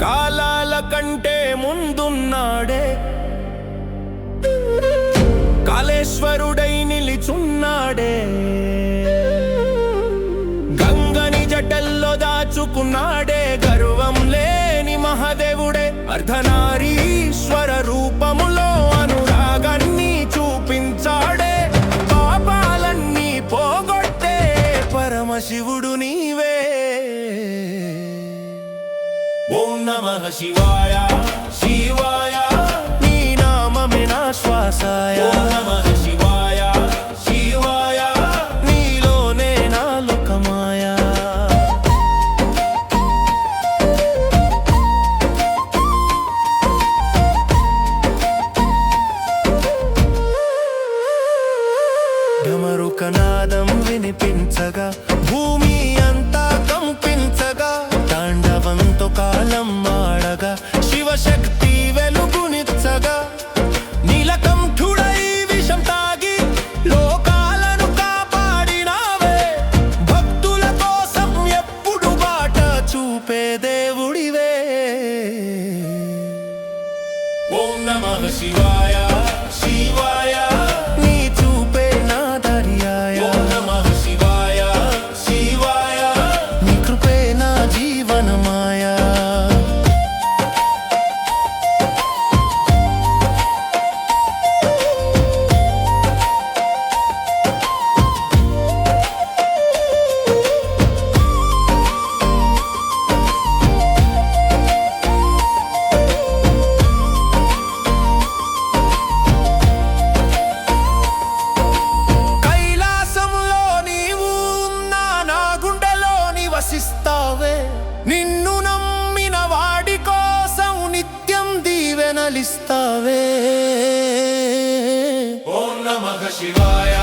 కాలాల కంటే ముందున్నాడే, కాళేశ్వరుడై నిలిచున్నాడే. గంగని జటల్లో దాచుకున్నాడే, గర్వం లేని మహాదేవుడే. అర్ధనారీశ్వర రూపములో అనురాగాన్ని చూపించాడే. పాపాలన్నీ పోగొట్టే పరమశివుడు నీవే. ఓం నమః శివాయ శివాయ, నీ నామమే నా శ్వాసాయ. ఓం నమః శివాయ శివాయ, నీలోనే నా లోకమాయ. ఢమరుకనాదం వినిపించగా భూమి అంతా కంపించగా, తాండవంతో కాలం ఆడగా శివశక్తి వెలుగునిచ్చగా. నీలకంఠుడై విషం తాగి లోకాలను కాపాడినావే. భక్తుల కోసం ఎప్పుడు బాట చూపే దేవుడివే. ఓం నమః శివాయ శివాయ, నీ చూపే నా దర్యాయ. ఓం నమః శివాయ శివాయ, నీ కృపే నా జీవనమాయ. నిన్ను నమ్మిన వాడి కోసం నిత్యం దీవెనలిస్తావే. ఓం నమః శివాయ.